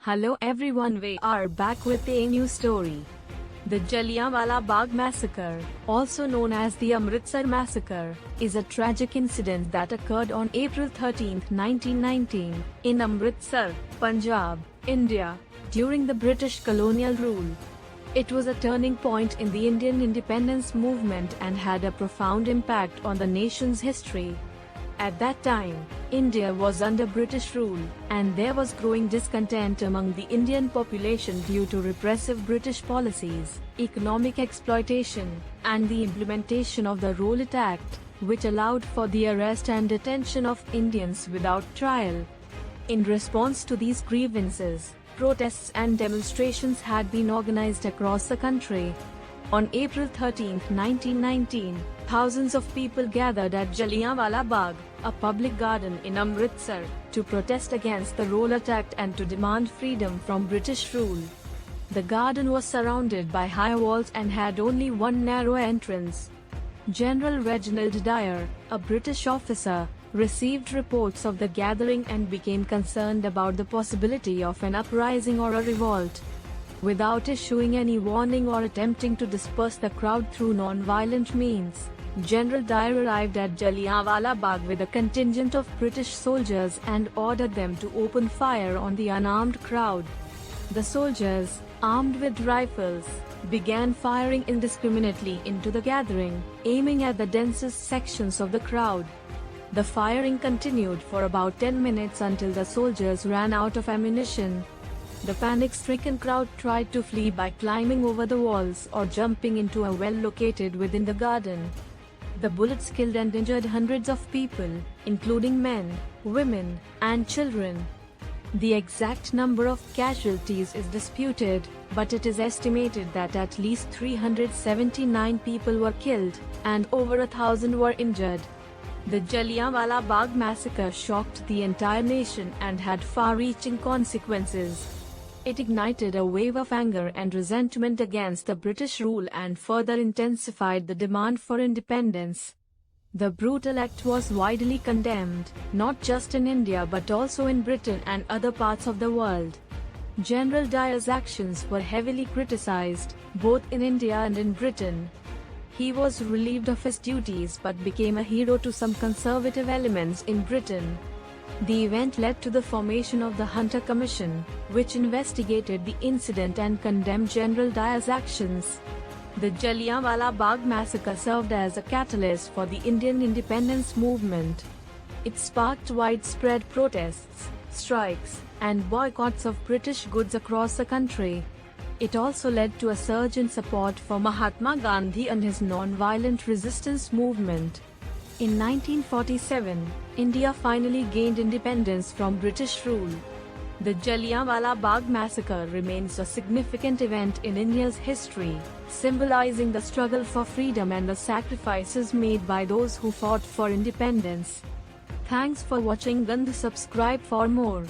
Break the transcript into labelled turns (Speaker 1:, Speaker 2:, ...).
Speaker 1: Hello everyone, we are back with a new story. The Jallianwala Bagh massacre, also known as the Amritsar massacre, is a tragic incident that occurred on April 13, 1919, in Amritsar, Punjab, India, during the British colonial rule. It was a turning point in the Indian independence movement and had a profound impact on the nation's history. At that time, India was under British rule, and there was growing discontent among the Indian population due to repressive British policies, economic exploitation, and the implementation of the Rowlatt Act, which allowed for the arrest and detention of Indians without trial. In response to these grievances, protests and demonstrations had been organized across the country. On April 13, 1919, thousands of people gathered at Jallianwala Bagh, a public garden in Amritsar, to protest against the Rowlatt Act and to demand freedom from British rule. The garden was surrounded by high walls and had only one narrow entrance. General Reginald Dyer, a British officer, received reports of the gathering and became concerned about the possibility of an uprising or a revolt. Without issuing any warning or attempting to disperse the crowd through non-violent means, General Dyer arrived at Jallianwala Bagh with a contingent of British soldiers and ordered them to open fire on the unarmed crowd. The soldiers, armed with rifles, began firing indiscriminately into the gathering, aiming at the densest sections of the crowd. The firing continued for about 10 minutes until the soldiers ran out of ammunition. The panic-stricken crowd tried to flee by climbing over the walls or jumping into a well located within the garden. The bullets killed and injured hundreds of people, including men, women, and children. The exact number of casualties is disputed, but it is estimated that at least 379 people were killed, and over 1,000 were injured. The Jallianwala Bagh massacre shocked the entire nation and had far-reaching consequences. It ignited a wave of anger and resentment against the British rule and further intensified the demand for independence. The brutal act was widely condemned, not just in India but also in Britain and other parts of the world. General Dyer's actions were heavily criticized, both in India and in Britain. He was relieved of his duties but became a hero to some conservative elements in Britain. The event led to the formation of the Hunter Commission, which investigated the incident and condemned General Dyer's actions. The Jallianwala Bagh massacre served as a catalyst for the Indian independence movement. It sparked widespread protests, strikes, and boycotts of British goods across the country. It also led to a surge in support for Mahatma Gandhi and his non-violent resistance movement. In 1947, India finally gained independence from British rule. The Jallianwala Bagh massacre remains a significant event in India's history, symbolizing the struggle for freedom and the sacrifices made by those who fought for independence. Thanks for watching and subscribe for more.